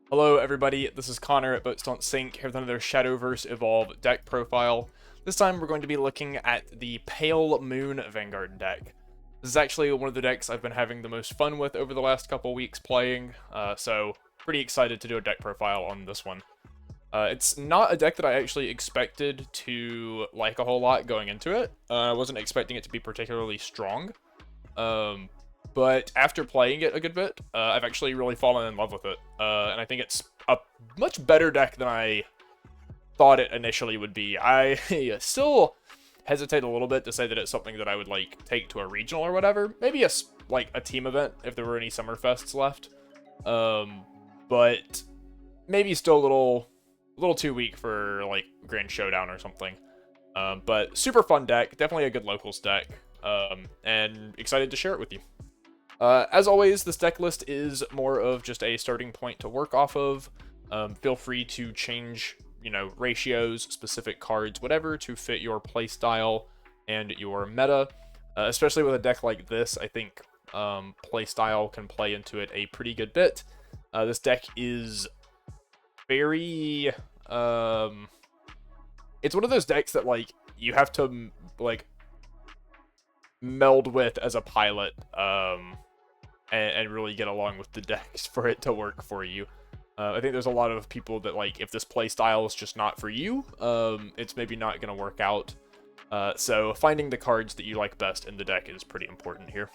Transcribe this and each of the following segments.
Hello everybody, this is Connor at BoatsDon'tSink here with another Shadowverse Evolve deck profile. This time we're going to be looking at the Pale Moon Vanguard deck. This is actually one of the decks I've been having the most fun with over the last couple weeks playing, so pretty excited to do a deck profile on this one. It's not a deck that I actually expected to like a whole lot going into it. I wasn't expecting it to be particularly strong. But after playing it a good bit, I've actually really fallen in love with it. And I think it's a much better deck than I thought it initially would be. I still hesitate a little bit to say that it's something that I would like take to a regional or whatever. Maybe a team event if there were any Summerfests left. But maybe still a little too weak for like Grand Showdown or something. But super fun deck, definitely a good locals deck. And excited to share it with you. As always, this deck list is more of just a starting point to work off of. Feel free to change, ratios, specific cards, whatever, to fit your playstyle and your meta. Especially with a deck like this, I think playstyle can play into it a pretty good bit. This deck is very... it's one of those decks that, you have to, meld with as a pilot, and really get along with the decks for it to work for you. I think there's a lot of people that, if this play style is just not for you, it's maybe not going to work out. So finding the cards that you like best in the deck is pretty important here.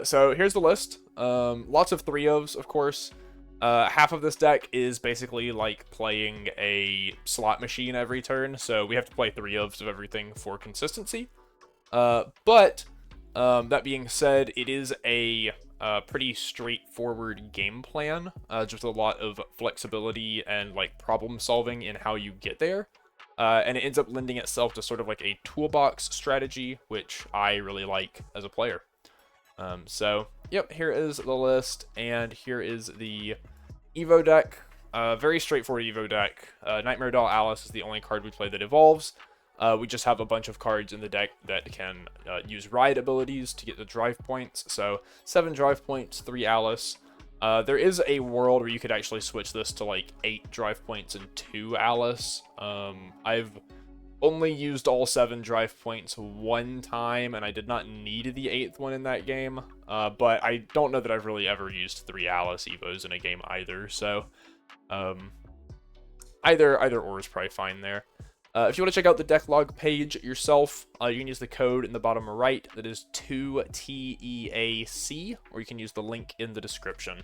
So here's the list. Lots of 3-ofs, of course. Half of this deck is basically like playing a slot machine every turn, so we have to play 3-ofs of everything for consistency. But that being said, it is a pretty straightforward game plan, just a lot of flexibility and problem solving in how you get there. And it ends up lending itself to sort of like a toolbox strategy, which I really like as a player. So, yep, here is the list, and here is the Evo deck. Very straightforward Evo deck. Nightmare Doll Alice is the only card we play that evolves. We just have a bunch of cards in the deck that can use ride abilities to get the drive points. So 7 drive points, 3 Alice. There is a world where you could actually switch this to 8 drive points and 2 Alice. I've only used all 7 drive points one time, and I did not need the 8th one in that game. But I don't know that I've really ever used 3 Alice Evos in a game either. So either or is probably fine there. If you want to check out the deck log page yourself, you can use the code in the bottom right. That is 2TEAC, or you can use the link in the description.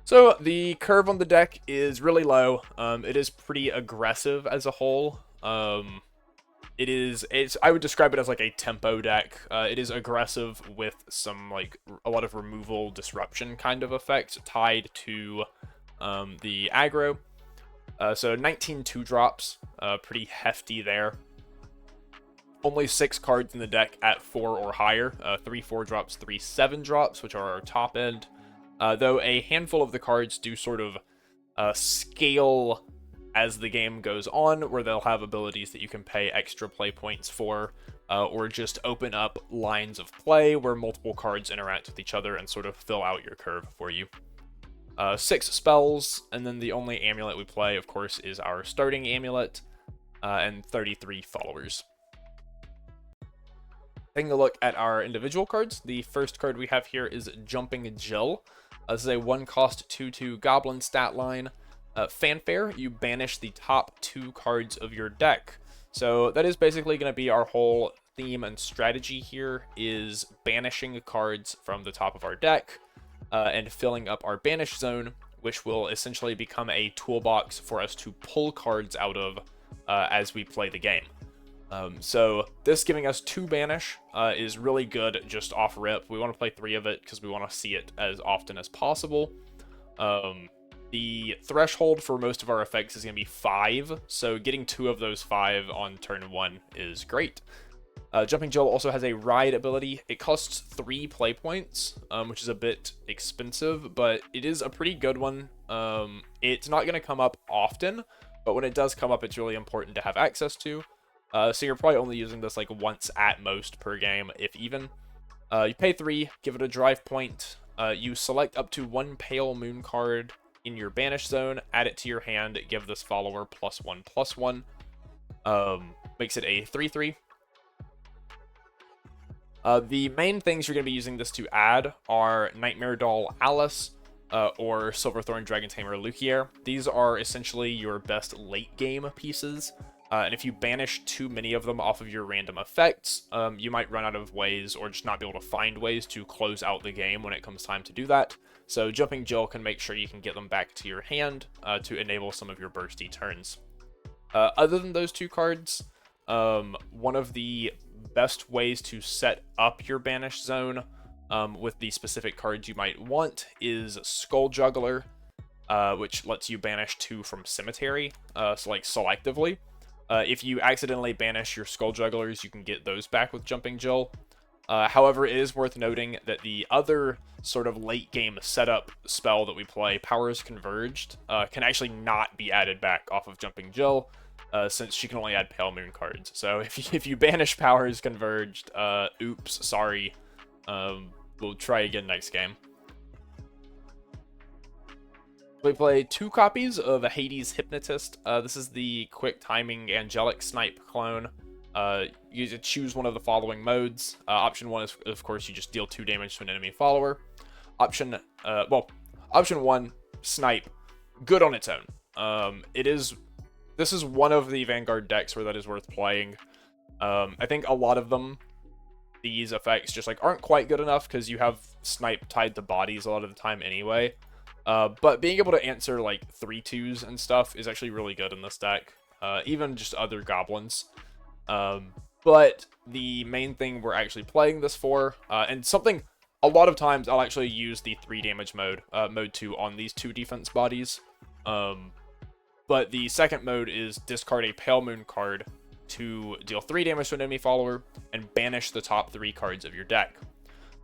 So the curve on the deck is really low. It is pretty aggressive as a whole. I would describe it as a tempo deck. It is aggressive with some a lot of removal disruption kind of effects tied to the aggro. So 19 2-drops, pretty hefty there. Only 6 cards in the deck at 4 or higher. 3 4-drops, 3 7-drops, which are our top end. Though a handful of the cards do sort of scale as the game goes on, where they'll have abilities that you can pay extra play points for, or just open up lines of play where multiple cards interact with each other and sort of fill out your curve for you. 6 spells, and then the only amulet we play, of course, is our starting amulet, and 33 followers. Taking a look at our individual cards, the first card we have here is Jumping Jill. This is a 1-cost 2/2 goblin stat line. Fanfare, you banish the top 2 cards of your deck. So that is basically going to be our whole theme and strategy here, is banishing cards from the top of our deck, and filling up our banish zone, which will essentially become a toolbox for us to pull cards out of as we play the game. So this giving us 2 banish is really good just off rip. We want to play 3 of it because we want to see it as often as possible. The threshold for most of our effects is going to be 5, so getting 2 of those 5 on turn 1 is great. Jumping Jill also has a ride ability. It costs 3 play points, which is a bit expensive, but it is a pretty good one. It's not going to come up often, but when it does come up, it's really important to have access to. So you're probably only using this once at most per game, if even. You pay 3, give it a drive point. You select up to 1 Pale Moon card in your banish zone, add it to your hand, give this follower +1/+1. Makes it a 3/3. The main things you're going to be using this to add are Nightmare Doll Alice or Silverthorn Dragon Tamer Lukier. These are essentially your best late game pieces. And if you banish too many of them off of your random effects, you might run out of ways or just not be able to find ways to close out the game when it comes time to do that. So Jumping Jill can make sure you can get them back to your hand to enable some of your bursty turns. Other than those 2 cards, one of the best ways to set up your banish zone with the specific cards you might want is Skull Juggler, which lets you banish 2 from Cemetery, so like selectively. If you accidentally banish your Skull Jugglers, you can get those back with Jumping Jill. However, it is worth noting that the other sort of late game setup spell that we play, Powers Converged, can actually not be added back off of Jumping Jill, since she can only add Pale Moon cards. So if you banish Powers Converged, oops, sorry. We'll try again next game. We play 2 copies of Hades Hypnotist. This is the quick timing Angelic Snipe clone. You choose one of the following modes. Option 1 is, of course, you just deal 2 damage to an enemy follower. Option 1, Snipe, good on its own. This is one of the Vanguard decks where that is worth playing. I think a lot of them, these effects just like aren't quite good enough because you have Snipe tied to bodies a lot of the time anyway. But being able to answer like 3/2s and stuff is actually really good in this deck. Even just other goblins. But the main thing we're actually playing this for, and something a lot of times I'll actually use the 3 damage mode, mode 2 on these 2 defense bodies. But the second mode is discard a Pale Moon card to deal 3 damage to an enemy follower and banish the top 3 cards of your deck.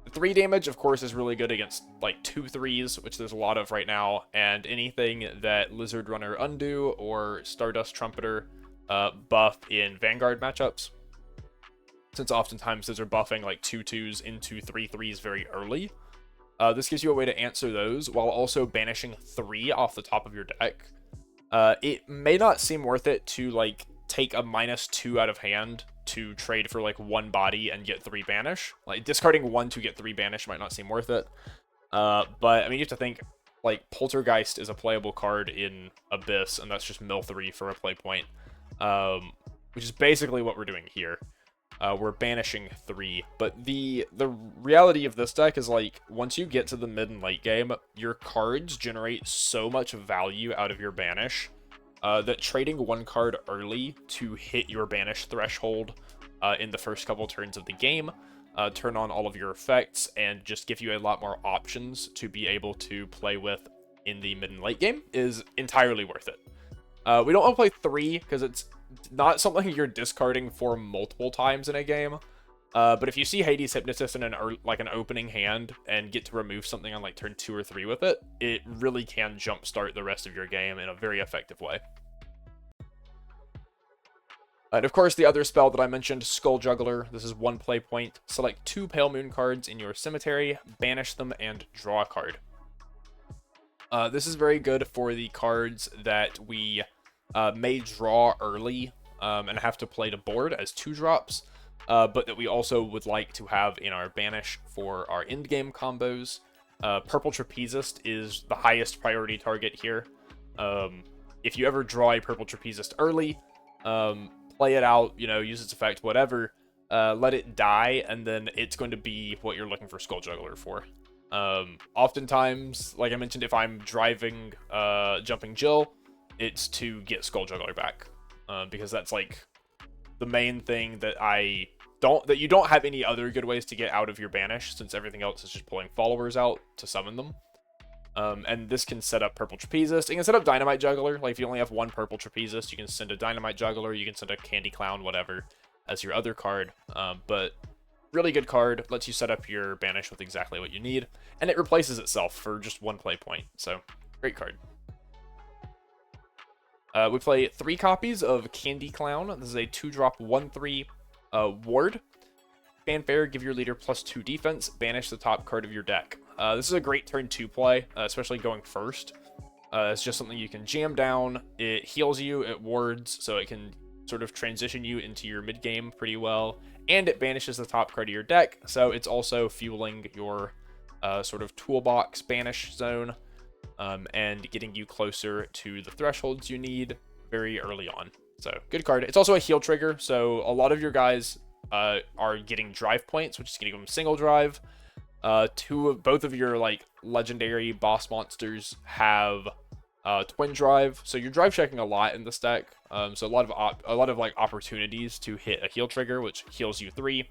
The 3 damage, of course, is really good against like 2 3s, which there's a lot of right now, and anything that Lizard Runner Undo or Stardust Trumpeter buff in Vanguard matchups, since oftentimes those are buffing like 2 2s into 3 3s very early. This gives you a way to answer those while also banishing 3 off the top of your deck. It may not seem worth it to like take a -2 out of hand to trade for like 1 body and get 3 banish. Like discarding 1 to get 3 banish might not seem worth it. But I mean, you have to think like Poltergeist is a playable card in Abyss, and that's just mill 3 for a play point, which is basically what we're doing here. We're banishing 3, but the reality of this deck is like once you get to the mid and late game, your cards generate so much value out of your banish that trading 1 card early to hit your banish threshold in the first couple turns of the game, turn on all of your effects, and just give you a lot more options to be able to play with in the mid and late game is entirely worth it. We don't want to play 3 because it's not something you're discarding for multiple times in a game. But if you see Hades Hypnotist in an opening hand and get to remove something on like turn 2 or 3 with it, it really can jumpstart the rest of your game in a very effective way. And of course, the other spell that I mentioned, Skull Juggler. This is 1 play point. Select 2 Pale Moon cards in your cemetery, banish them, and draw a card. This is very good for the cards that we may draw early and have to play to board as 2-drops, but that we also would like to have in our banish for our endgame combos. Purple Trapezist is the highest priority target here. If you ever draw a Purple Trapezist early, play it out, use its effect, whatever, let it die, and then it's going to be what you're looking for Skull Juggler for. Oftentimes, like I mentioned, if I'm driving Jumping Jill, it's to get Skull Juggler back, because that's like the main thing that you don't have any other good ways to get out of your banish, since everything else is just pulling followers out to summon them. And this can set up Purple Trapezist. It can set up Dynamite Juggler. Like if you only have 1 Purple Trapezist, you can send a Dynamite Juggler, you can send a Candy Clown, whatever, as your other card. But really good card, lets you set up your banish with exactly what you need, and it replaces itself for just 1 play point. So great card. We play 3 copies of Candy Clown. This is a 2-drop 1/3 ward. Fanfare, give your leader +2 defense, banish the top card of your deck. This is a great turn 2 play, especially going first. It's just something you can jam down. It heals you, it wards, so it can sort of transition you into your mid game pretty well. And it banishes the top card of your deck, so it's also fueling your sort of toolbox banish zone, and getting you closer to the thresholds you need very early on. So good card. It's also a heal trigger, so a lot of your guys are getting drive points, which is getting them single drive. Both of your like legendary boss monsters have twin drive, so you're drive checking a lot in this deck. So a lot of like opportunities to hit a heal trigger, which heals you 3.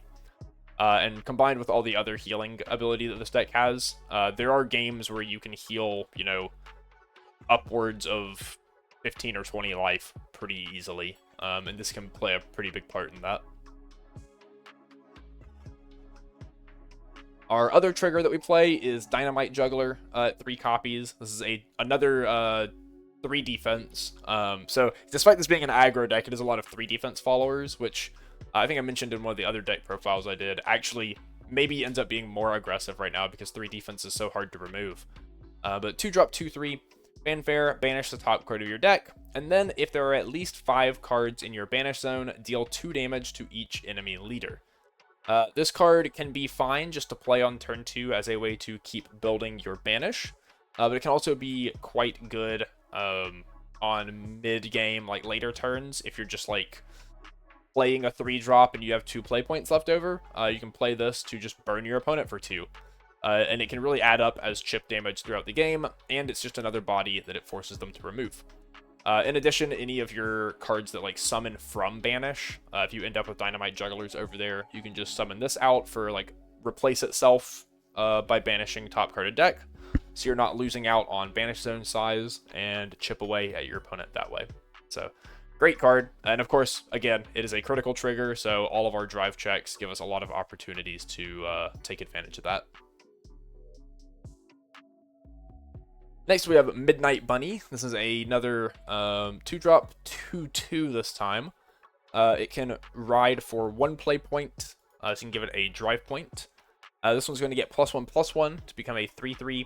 And combined with all the other healing ability that this deck has, there are games where you can heal, you know, upwards of 15 or 20 life pretty easily. And this can play a pretty big part in that. Our other trigger that we play is Dynamite Juggler, 3 copies. This is another 3 defense. So despite this being an aggro deck, it is a lot of 3 defense followers, which I think I mentioned in one of the other deck profiles I did, actually maybe ends up being more aggressive right now because 3 defense is so hard to remove. But 2-drop 2/3, Fanfare, banish the top card of your deck, and then if there are at least 5 cards in your banish zone, deal 2 damage to each enemy leader. This card can be fine just to play on turn 2 as a way to keep building your banish, but it can also be quite good on mid-game, like later turns, if you're just like playing a 3-drop and you have 2 play points left over. You can play this to just burn your opponent for 2. And it can really add up as chip damage throughout the game, and it's just another body that it forces them to remove. In addition, any of your cards that like summon from banish, if you end up with Dynamite Jugglers over there, you can just summon this out for like replace itself by banishing top card of deck, so you're not losing out on banish zone size, and chip away at your opponent that way. So great card. And of course, again, it is a critical trigger, so all of our drive checks give us a lot of opportunities to take advantage of that. Next, we have Midnight Bunny. This is another 2-drop 2/2 this time. It can ride for 1 play point, so you can give it a drive point. This one's going to get +1/+1 to become a 3/3.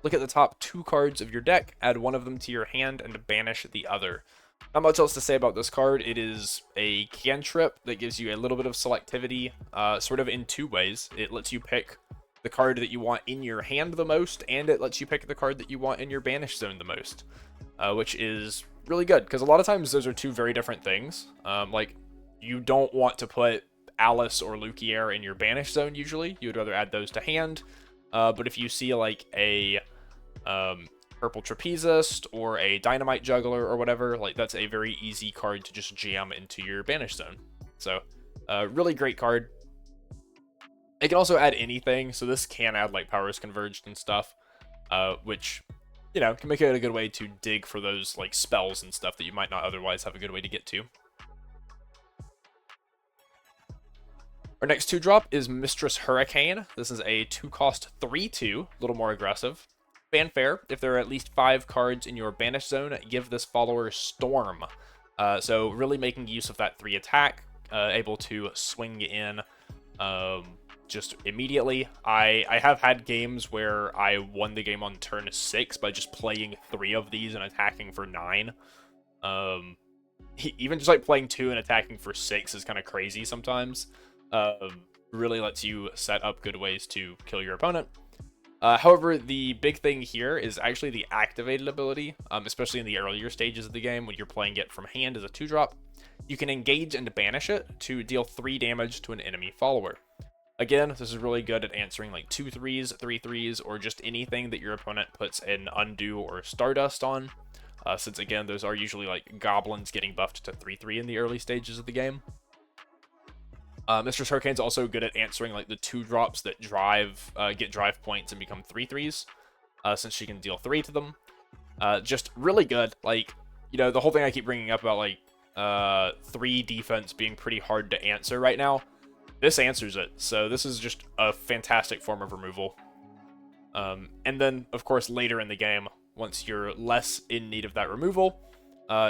Look at the top 2 cards of your deck, add 1 of them to your hand, and banish the other. Not much else to say about this card. It is a cantrip that gives you a little bit of selectivity, sort of in 2 ways. It lets you pick the card that you want in your hand the most, and it lets you pick the card that you want in your banish zone the most, which is really good, because a lot of times those are 2 very different things. Like, you don't want to put Alice or Lukier in your banish zone usually. You would rather add those to hand, but if you see like a Purple Trapezist or a Dynamite Juggler or whatever, like that's a very easy card to just jam into your banish zone. So really great card. It can also add anything, so this can add like Powers Converged and stuff, which, you know, can make it a good way to dig for those like spells and stuff that you might not otherwise have a good way to get to. Our next 2-drop is Mistress Hurricane. This is a 2-cost 3/2, a little more aggressive. Fanfare, if there are at least 5 cards in your banish zone, give this follower Storm. So really making use of that 3 attack, able to swing in just immediately. I have had games where I won the game on turn 6 by just playing 3 of these and attacking for 9. Even just like playing 2 and attacking for 6 is kind of crazy sometimes. Really lets you set up good ways to kill your opponent. However, the big thing here is actually the activated ability, especially in the earlier stages of the game when you're playing it from hand as a 2-drop. You can engage and banish it to deal 3 damage to an enemy follower. Again, this is really good at answering like 2/3s, 3/3s, or just anything that your opponent puts an Undo or Stardust on, since again, those are usually like goblins getting buffed to 3/3 in the early stages of the game. Mistress Hurricane's also good at answering like the 2-drops that get drive points and become 3/3s, since she can deal 3 to them. Just really good. Like, you know, the whole thing I keep bringing up about like 3 defense being pretty hard to answer right now, this answers it. So this is just a fantastic form of removal. And then, of course, later in the game, once you're less in need of that removal,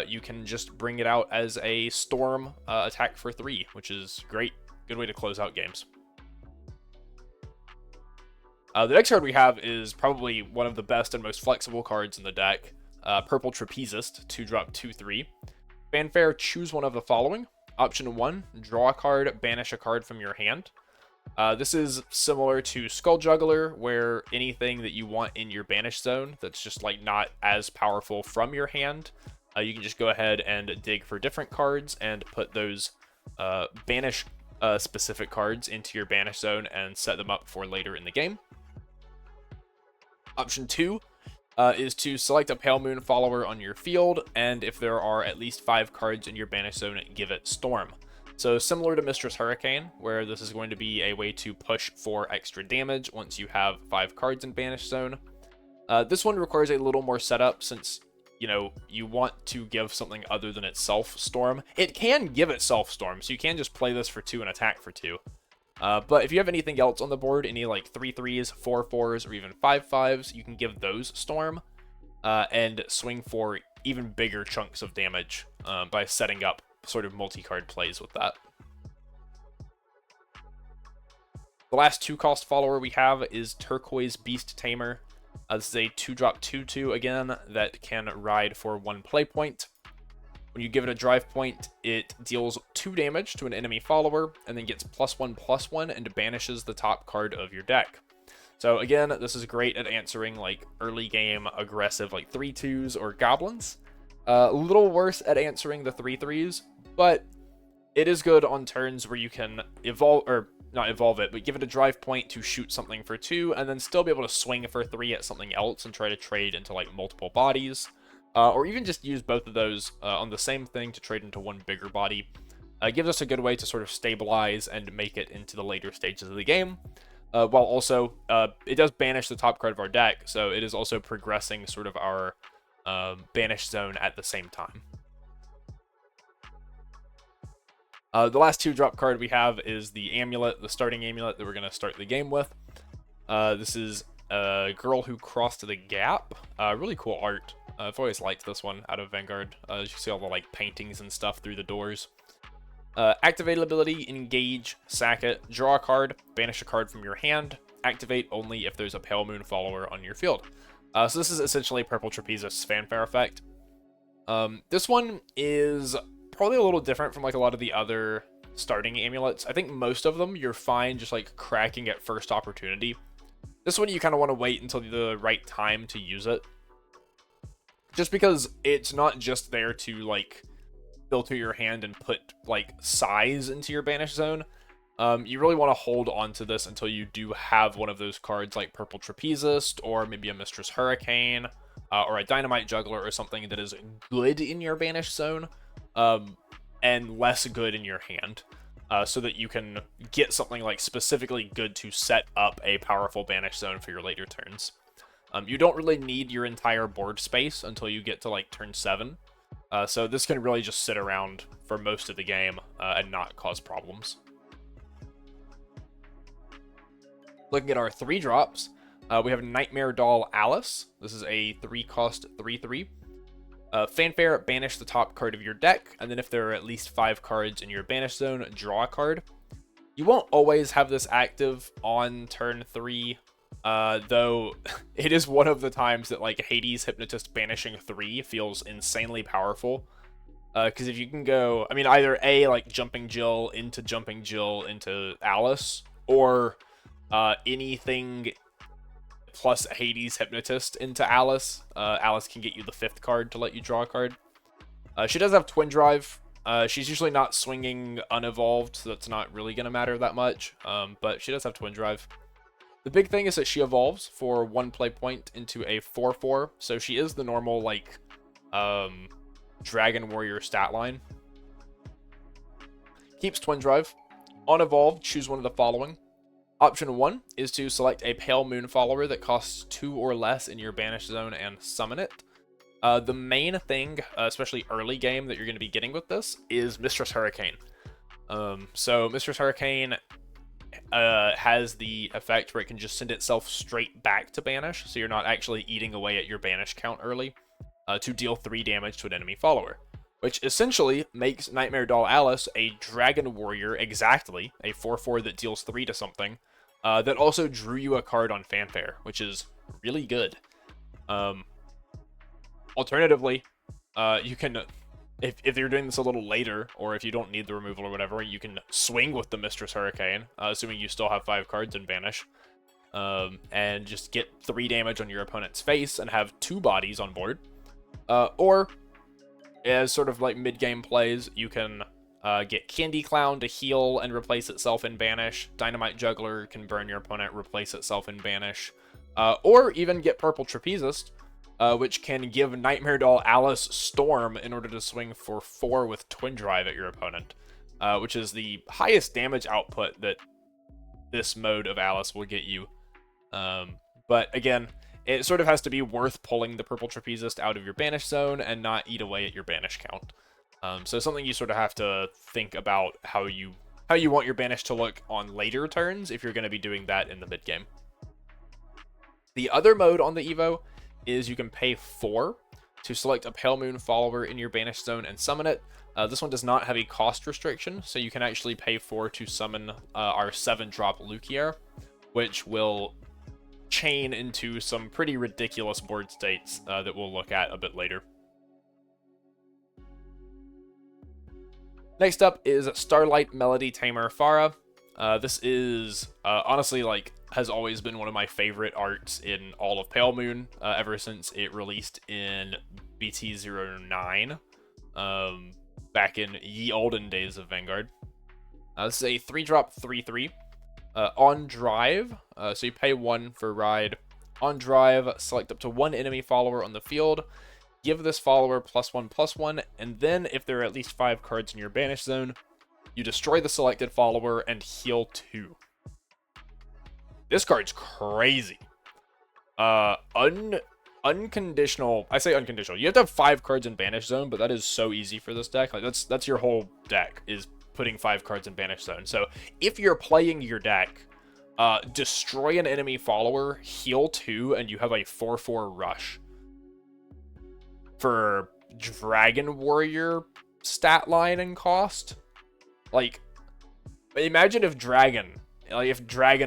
you can just bring it out as a Storm attack for 3, which is great. Good way to close out games. The next card we have is probably one of the best and most flexible cards in the deck. Purple Trapezist, 2-drop 2/3. Fanfare, choose one of the following. Option 1, draw a card, banish a card from your hand. This is similar to Skull Juggler, where anything that you want in your banish zone that's just like not as powerful from your hand, you can just go ahead and dig for different cards and put those banish specific cards into your banish zone and set them up for later in the game. Option 2 is to select a Pale Moon follower on your field, and if there are at least 5 cards in your banish zone, give it Storm. So similar to Mistress Hurricane, where this is going to be a way to push for extra damage once you have 5 cards in banish zone. This one requires a little more setup since, you know, you want to give something other than itself Storm. It can give itself Storm, so you can just play this for 2 and attack for 2. But if you have anything else on the board, any like 3/3s, 4/4s, or even 5/5s, you can give those Storm and swing for even bigger chunks of damage by setting up sort of multi-card plays with that. The last 2-cost follower we have is Turquoise Beast Tamer. This is a 2-drop 2/2 again that can ride for 1 play point. When you give it a drive point, it deals 2 damage to an enemy follower, and then gets +1/+1 and banishes the top card of your deck. So again, this is great at answering like early game aggressive like 3/2s or goblins. A little worse at answering the 3/3s, but it is good on turns where you can evolve, or not evolve it, but give it a drive point to shoot something for 2, and then still be able to swing for 3 at something else and try to trade into like multiple bodies. Or even just use both of those on the same thing to trade into one bigger body. Gives us a good way to sort of stabilize and make it into the later stages of the game. While also, it does banish the top card of our deck, so it is also progressing sort of our banish zone at the same time. The last 2-drop card we have is the Amulet, the starting Amulet that we're going to start the game with. This is a Girl Who Crossed the Gap. Really cool art. I've always liked this one out of Vanguard. As you see all the like paintings and stuff through the doors. Activate ability, engage, sack it, draw a card, banish a card from your hand, activate only if there's a Pale Moon follower on your field. So this is essentially Purple Trapezist's Fanfare effect. This one is probably a little different from like a lot of the other starting amulets. I think most of them you're fine just like cracking at first opportunity. This one you kind of want to wait until the right time to use it. Just because it's not just there to like filter your hand and put like size into your banish zone. You really want to hold on to this until you do have one of those cards like Purple Trapezist, or maybe a Mistress Hurricane, or a Dynamite Juggler or something that is good in your banish zone, and less good in your hand, so that you can get something like specifically good to set up a powerful banish zone for your later turns. You don't really need your entire board space until you get to like turn 7. So this can really just sit around for most of the game and not cause problems. Looking at our 3-drops, we have Nightmare Doll Alice. This is a 3-cost 3/3. Fanfare, banish the top card of your deck, and then if there are at least 5 cards in your banish zone, draw a card. You won't always have this active on turn 3, though it is one of the times that like Hades Hypnotist banishing 3 feels insanely powerful. Because if you can go, I mean, either A, like Jumping Jill into Alice, or anything plus Hades Hypnotist into Alice. Alice can get you the 5th card to let you draw a card. She does have Twin Drive. She's usually not swinging unevolved, so that's not really going to matter that much. But she does have Twin Drive. The big thing is that she evolves for 1 play point into a 4/4, so she is the normal, like, Dragon Warrior stat line. Keeps Twin Drive. On evolved, choose one of the following. Option 1 is to select a Pale Moon follower that costs 2 or less in your banish zone and summon it. The main thing, especially early game, that you're going to be getting with this is Mistress Hurricane. So Mistress Hurricane has the effect where it can just send itself straight back to banish, so you're not actually eating away at your banish count early, to deal 3 damage to an enemy follower, which essentially makes Nightmare Doll Alice a Dragon Warrior exactly, a 4/4 that deals 3 to something, that also drew you a card on Fanfare, which is really good. Alternatively, you can, if you're doing this a little later, or if you don't need the removal or whatever, you can swing with the Mistress Hurricane, assuming you still have 5 cards in Banish, and just get 3 damage on your opponent's face and have 2 bodies on board. Or, as sort of like mid-game plays, you can get Candy Clown to heal and replace itself in Banish. Dynamite Juggler can burn your opponent, replace itself in Banish. Or even get Purple Trapezist, which can give Nightmare Doll Alice Storm in order to swing for 4 with Twin Drive at your opponent, which is the highest damage output that this mode of Alice will get you. But again, it sort of has to be worth pulling the Purple Trapezist out of your Banish zone and not eat away at your Banish count. So something you sort of have to think about how you want your Banish to look on later turns if you're going to be doing that in the mid game. The other mode on the Evo is you can pay 4 to select a Pale Moon follower in your Banish zone and summon it. This one does not have a cost restriction, so you can actually pay 4 to summon our 7-drop Lukier, which will chain into some pretty ridiculous board states that we'll look at a bit later. Next up is Starlight Melody Tamer Farah. This is honestly, like, has always been one of my favorite arts in all of Pale Moon, ever since it released in BT09, back in ye olden days of Vanguard. This is a 3-drop 3/3. On drive, so you pay 1 for ride. On drive, select up to 1 enemy follower on the field, give this follower +1/+1, and then if there are at least 5 cards in your Banish zone, you destroy the selected follower and heal 2. This card's crazy. Unconditional, I say unconditional. You have to have 5 cards in Banish zone, but that is so easy for this deck. Like that's your whole deck, is putting 5 cards in Banish zone. So if you're playing your deck, destroy an enemy follower, heal 2, and you have a 4/4 rush. For Dragon Warrior stat line and cost, like, imagine if Dragon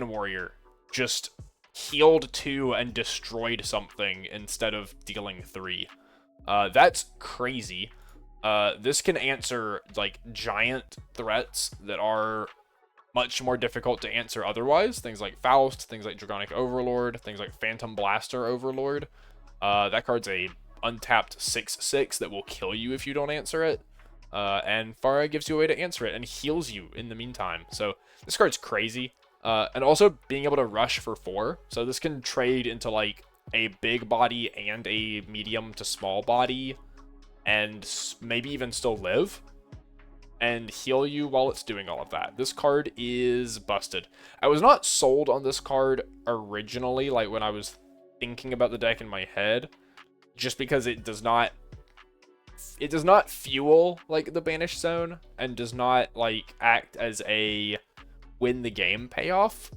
Warrior just healed 2 and destroyed something instead of dealing 3. That's crazy. This can answer, like, giant threats that are much more difficult to answer otherwise. Things like Faust, things like Dragonic Overlord, things like Phantom Blaster Overlord. That card's a untapped 6/6 that will kill you if you don't answer it. And Farah gives you a way to answer it and heals you in the meantime. So this card's crazy. And also being able to rush for 4. So this can trade into, like, a big body and a medium to small body, and maybe even still live and heal you while it's doing all of that. This card is busted. I was not sold on this card originally, like when I was thinking about the deck in my head, just because it does not fuel, like, the Banish zone, and does not, like, act as a win the game payoff.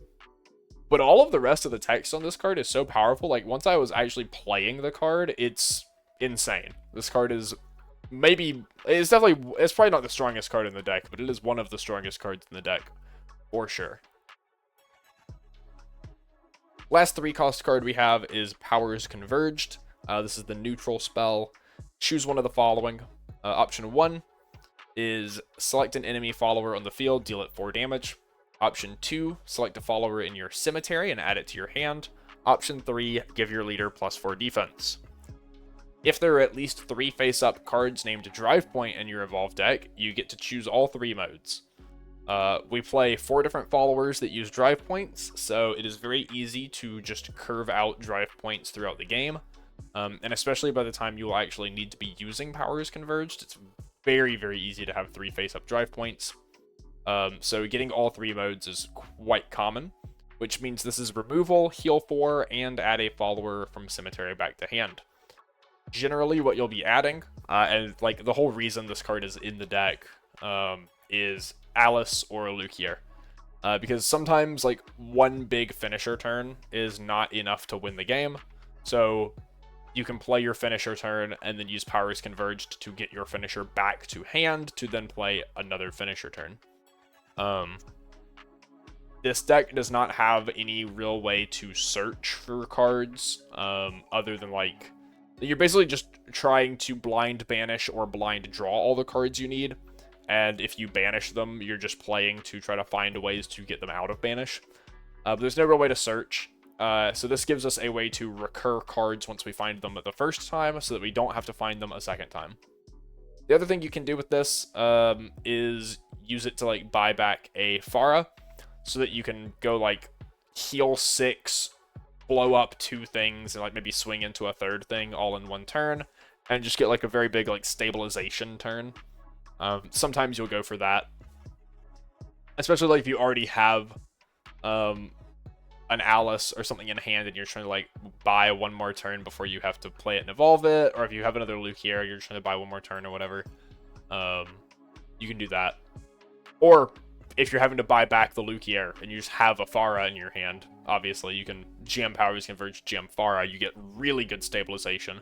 But all of the rest of the text on this card is so powerful. Like, once I was actually playing the card, it's insane. This card is it's probably not the strongest card in the deck, but it is one of the strongest cards in the deck, for sure. Last 3-cost card we have is Powers Converged. This is the neutral spell. Choose one of the following. Option 1 is select an enemy follower on the field, deal it 4 damage. Option 2, select a follower in your cemetery and add it to your hand. Option 3, give your leader +4 defense. If there are at least 3 face-up cards named Drive Point in your Evolved deck, you get to choose all 3 modes. We play 4 different followers that use Drive Points, so it is very easy to just curve out Drive Points throughout the game. And especially by the time you will actually need to be using Powers Converged, it's very, very easy to have 3 face-up Drive Points. So getting all 3 modes is quite common, which means this is removal, heal 4, and add a follower from cemetery back to hand. Generally, what you'll be adding, and, like, the whole reason this card is in the deck, is Alice or Lukier. Because sometimes, like, one big finisher turn is not enough to win the game. So you can play your finisher turn and then use Powers Converged to get your finisher back to hand to then play another finisher turn. this deck does not have any real way to search for cards, other than, like, you're basically just trying to blind banish or blind draw all the cards you need, and if you banish them, you're just playing to try to find ways to get them out of banish. But there's no real way to search, so this gives us a way to recur cards once we find them the first time, so that we don't have to find them a second time. The other thing you can do with this is use it to, like, buy back a Pharah, so that you can go, like, heal 6, blow up 2 things, and, like, maybe swing into a 3rd thing all in one turn, and just get, like, a very big, like, stabilization turn. Sometimes you'll go for that, especially, like, if you already have an Alice or something in hand and you're trying to, like, buy one more turn before you have to play it and evolve it, or if you have another Lukier, you're trying to buy one more turn or whatever, you can do that. Or if you're having to buy back the Lukier and you just have a Pharah in your hand, obviously you can GM Powers Converge GM Pharah, you get really good stabilization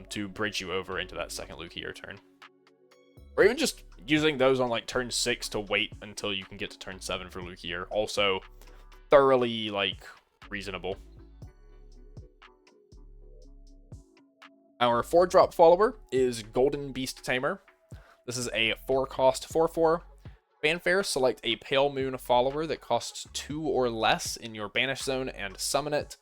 to bridge you over into that second Lukier turn. Or even just using those on, like, turn 6 to wait until you can get to turn 7 for Lukier. Also thoroughly, like, reasonable. Our 4-drop follower is Golden Beast Tamer. This is a 4-cost 4/4. Fanfare, select a Pale Moon follower that costs 2 or less in your banish zone and summon it.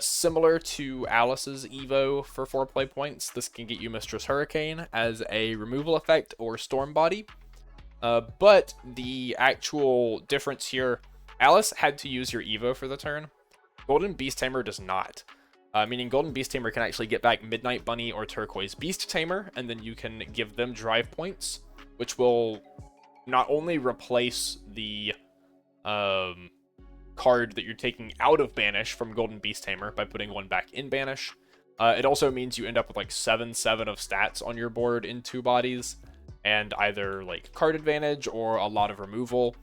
Similar to Alice's Evo for 4 play points, this can get you Mistress Hurricane as a removal effect or Storm Body. But the actual difference here, Alice had to use your Evo for the turn. Golden Beast Tamer does not. Meaning Golden Beast Tamer can actually get back Midnight Bunny or Turquoise Beast Tamer, and then you can give them drive points, which will not only replace the card that you're taking out of Banish from Golden Beast Tamer by putting one back in Banish, it also means you end up with, like, 7/7 of stats on your board in 2 bodies, and either, like, card advantage or a lot of removal,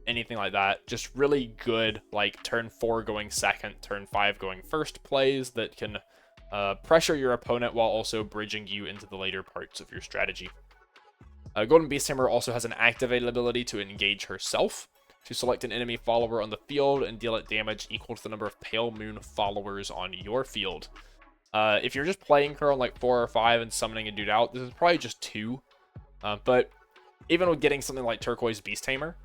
anything like that. Just really good, like, turn 4 going second, turn 5 going first plays that can pressure your opponent while also bridging you into the later parts of your strategy. Golden Beast Tamer also has an activated ability to engage herself, to select an enemy follower on the field and deal it damage equal to the number of Pale Moon followers on your field. If you're just playing her on, like, 4 or 5 and summoning a dude out, this is probably just 2. But even with getting something like Turquoise Beast Tamer,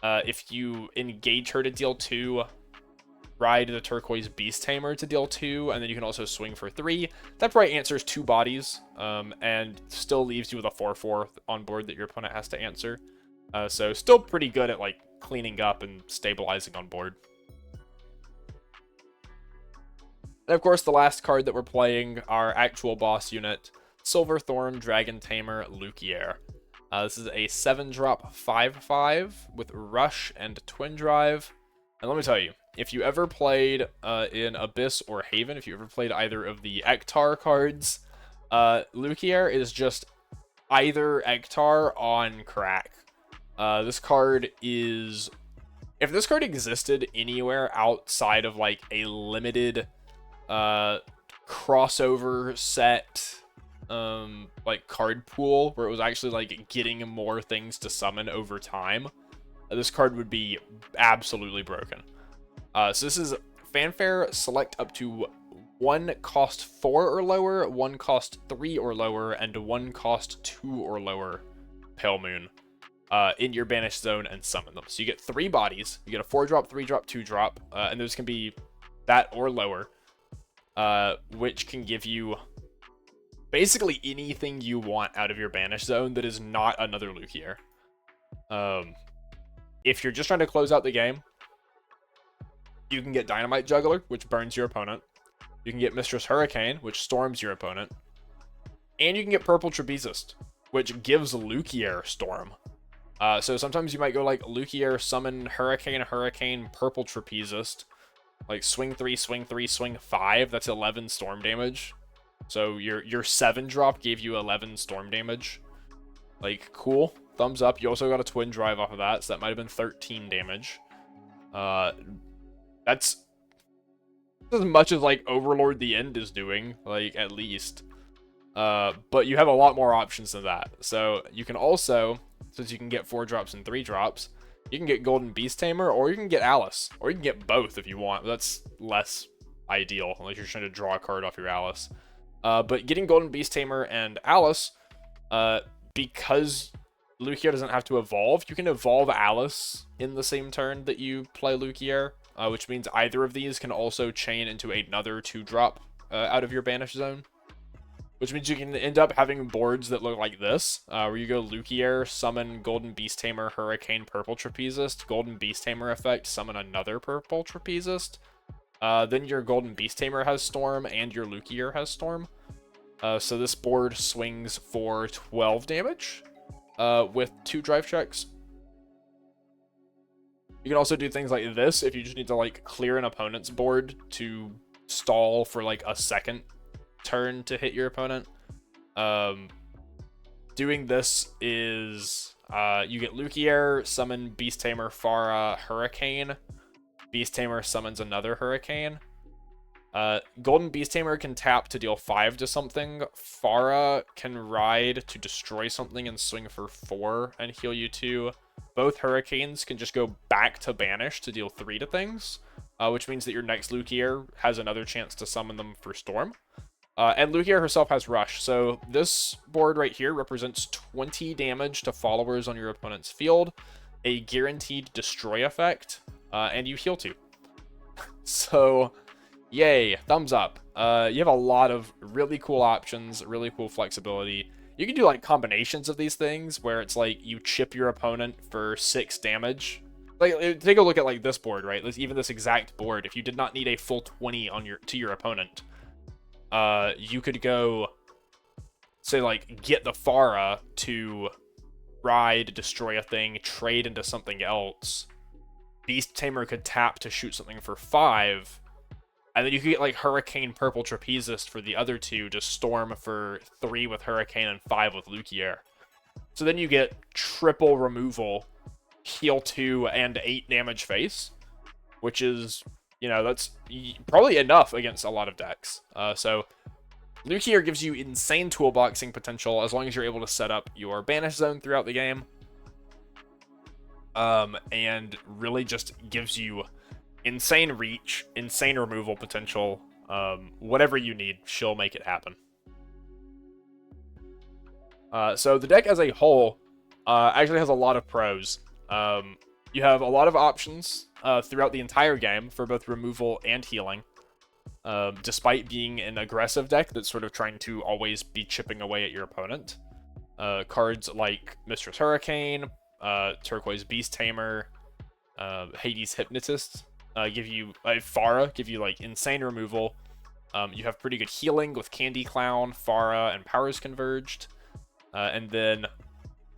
if you engage her to deal 2, ride the Turquoise Beast Tamer to deal 2, and then you can also swing for 3. That probably answers 2 bodies, and still leaves you with a 4/4 on board that your opponent has to answer. So still pretty good at, like, cleaning up and stabilizing on board. And of course, the last card that we're playing, our actual boss unit, Silverthorn Dragon Tamer Lukier. This is a 7-drop 5/5 with Rush and Twin Drive. And let me tell you, if you ever played in Abyss or Haven, if you ever played either of the Ektar cards, Lukier is just either Ektar on crack. This card is... If this card existed anywhere outside of, like, a limited crossover set, like, card pool, where it was actually, like, getting more things to summon over time, this card would be absolutely broken. So this is Fanfare, select up to 1 cost 4 or lower, 1 cost 3 or lower, and 1 cost 2 or lower Pale Moon in your banished zone and summon them. So you get 3 bodies. You get a 4-drop, 3-drop, 2-drop, and those can be that or lower, which can give you basically anything you want out of your banished zone that is not another Lukier. If you're just trying to close out the game, you can get Dynamite Juggler, which burns your opponent. You can get Mistress Hurricane, which storms your opponent. And you can get Purple Trapezist, which gives Lukier Storm. So sometimes you might go, like, Lukier, summon Hurricane, Hurricane, Purple Trapezist. Like, swing 3, swing 3, swing 5. That's 11 storm damage. So your 7-drop gave you 11 storm damage. Like, cool. Thumbs up. You also got a Twin Drive off of that, so that might have been 13 damage. That's as much as, like, Overlord the End is doing, like, at least. But you have a lot more options than that. So you can also, since you can get 4 drops and 3 drops, You can get Golden Beast Tamer, or you can get Alice, or you can get both if you want. But that's less ideal, unless you're trying to draw a card off your Alice. But getting Golden Beast Tamer and Alice, because Lugia doesn't have to evolve, you can evolve Alice in the same turn that you play Lugia, which means either of these can also chain into another 2-drop out of your banish zone. Which means you can end up having boards that look like this, where you go Lugia, summon Golden Beast Tamer, Hurricane, Purple Trapezist, Golden Beast Tamer effect, summon another Purple Trapezist. Then your Golden Beast Tamer has Storm, and your Lugia has Storm. So this board swings for 12 damage, with 2 drive checks. You can also do things like this if you just need to like clear an opponent's board to stall for like a second turn to hit your opponent. Doing this is you get Lugia, summon Beast Tamer, Farah, Hurricane. Beast Tamer summons another Hurricane. Golden Beast Tamer can tap to deal 5 to something. Farah can ride to destroy something and swing for 4 and heal you 2. Both Hurricanes can just go back to banish to deal 3 to things, which means that your next Lugia has another chance to summon them for Storm. And Lugia herself has Rush, so this board right here represents 20 damage to followers on your opponent's field, a guaranteed destroy effect, and you heal 2. So, yay, thumbs up. You have a lot of really cool options, really cool flexibility. You can do like combinations of these things where it's like you chip your opponent for 6 damage. Like, take a look at like this board, right? Even this exact board, if you did not need a full 20 on your opponent, you could go, say, like, get the Farah to ride, destroy a thing, trade into something else. Beast Tamer could tap to shoot something for 5, and then you could get, like, Hurricane, Purple Trapezist for the other 2 to Storm for 3 with Hurricane and 5 with Lugia. So then you get triple removal, heal 2, and 8 damage face, which is, you know, that's probably enough against a lot of decks. So Lugia gives you insane toolboxing potential as long as you're able to set up your banish zone throughout the game. And really just gives you insane reach, insane removal potential. Whatever you need, she'll make it happen. So the deck as a whole actually has a lot of pros. You have a lot of options throughout the entire game for both removal and healing, despite being an aggressive deck that's sort of trying to always be chipping away at your opponent. Cards like Mistress Hurricane, Turquoise Beast Tamer, Hades Hypnotist give you, Farah give you like insane removal. You have pretty good healing with Candy Clown, Farah, and Powers Converged. And then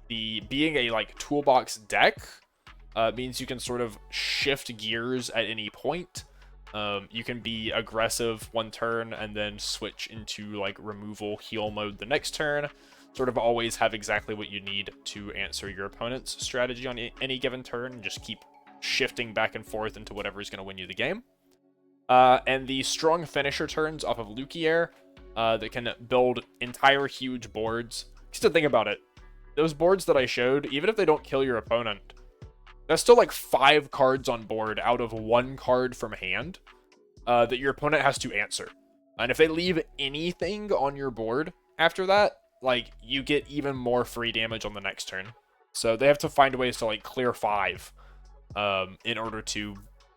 being a like toolbox deck means you can sort of shift gears at any point. You can be aggressive one turn and then switch into like removal heal mode the next turn. Sort of always have exactly what you need to answer your opponent's strategy on any given turn, and just keep shifting back and forth into whatever is going to win you the game. And the strong finisher turns off of Lugia that can build entire huge boards. Just to think about it, those boards that I showed, even if they don't kill your opponent, that's still like 5 cards on board out of 1 card from hand that your opponent has to answer. And if they leave anything on your board after that, like, you get even more free damage on the next turn. So they have to find ways to like clear 5 in order to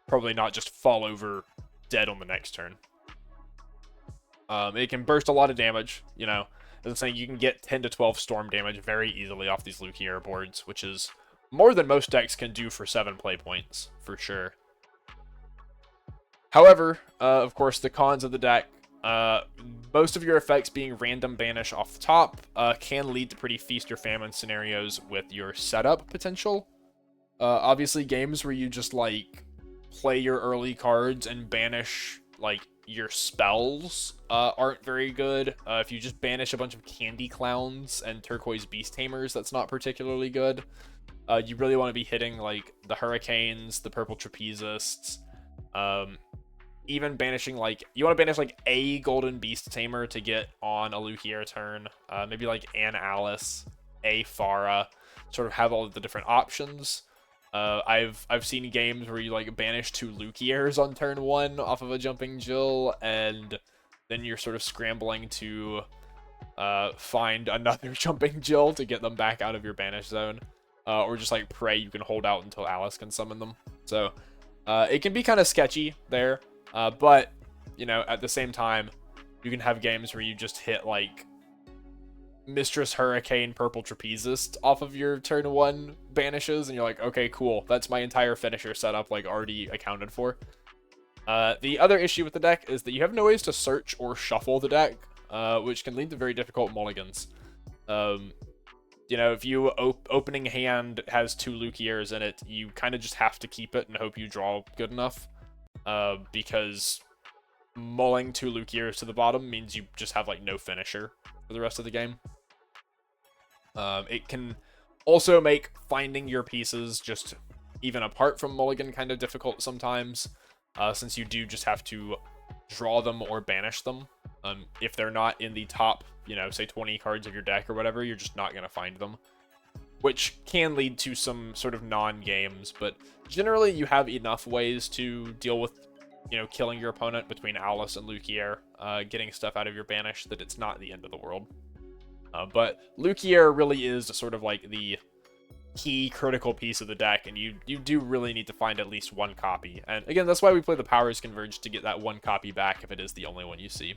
probably not just fall over dead on the next turn. It can burst a lot of damage, you know. As I'm saying, you can get 10 to 12 storm damage very easily off these Lugia boards, which is more than most decks can do for 7 play points, for sure. However, of course, the cons of the deck, most of your effects being random banish off the top can lead to pretty feast or famine scenarios with your setup potential. Obviously, games where you just, like, play your early cards and banish, like, your spells aren't very good. If you just banish a bunch of Candy Clowns and Turquoise Beast Tamers, that's not particularly good. You really want to be hitting, like, the Hurricanes, the Purple Trapezists, even banishing, like, you want to banish, like, a Golden Beast Tamer to get on a Lugia turn, maybe, like, an Alice, a Farah, sort of have all of the different options. I've seen games where you like banish 2 Lukiers on turn 1 off of a jumping Jill, and then you're sort of scrambling to find another jumping Jill to get them back out of your banish zone, or just like pray you can hold out until Alice can summon them. So it can be kind of sketchy there, but you know, at the same time, you can have games where you just hit like Mistress Hurricane Purple Trapezist off of your turn 1 banishes, and you're like, okay, cool, that's my entire finisher setup like already accounted for. The other issue with the deck is that you have no ways to search or shuffle the deck, which can lead to very difficult mulligans. You know, if you opening hand has 2 Lukiers in it, you kind of just have to keep it and hope you draw good enough, because mulling 2 Lukiers to the bottom means you just have like no finisher for the rest of the game. It can also make finding your pieces just even apart from mulligan kind of difficult sometimes, since you do just have to draw them or banish them. If they're not in the top, you know, say 20 cards of your deck or whatever, you're just not going to find them, which can lead to some sort of non-games, but generally you have enough ways to deal with, you know, killing your opponent between Alice and Lukier, getting stuff out of your banish, that it's not the end of the world. But Lukier really is sort of like the key critical piece of the deck, and you do really need to find at least 1 copy. And again, that's why we play the Powers Converge, to get that 1 copy back if it is the only one you see.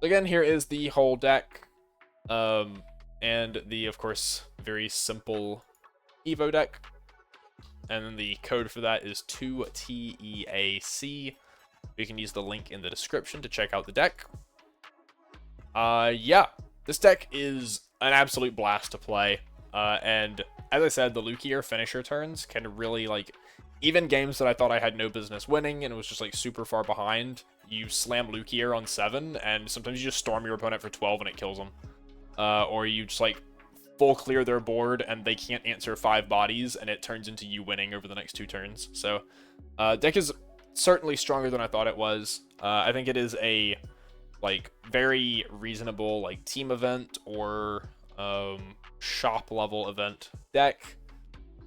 Again, here is the whole deck, and the, of course, very simple Evo deck. And then the code for that is 2TEAC. You can use the link in the description to check out the deck. Yeah, this deck is an absolute blast to play. And as I said, the Lukier finisher turns can really, like, even games that I thought I had no business winning and was just like super far behind, you slam Lukier on 7, and sometimes you just storm your opponent for 12 and it kills them. Or you just like full clear their board and they can't answer 5 bodies, and it turns into you winning over the next 2 turns. So deck is certainly stronger than I thought it was. I think it is a like very reasonable like team event or shop level event deck.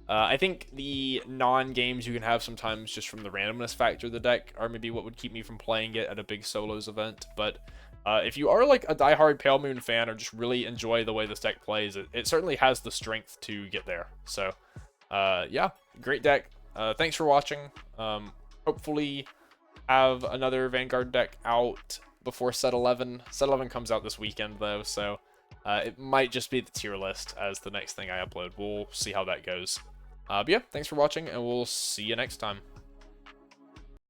I think the non-games you can have sometimes just from the randomness factor of the deck are maybe what would keep me from playing it at a big solos event. But if you are like a diehard Pale Moon fan or just really enjoy the way this deck plays, it certainly has the strength to get there. So yeah, great deck. Thanks for watching. Hopefully have another Vanguard deck out before set 11. Set 11 comes out this weekend though, so it might just be the tier list as the next thing I upload. We'll see how that goes. But yeah, thanks for watching, and we'll see you next time.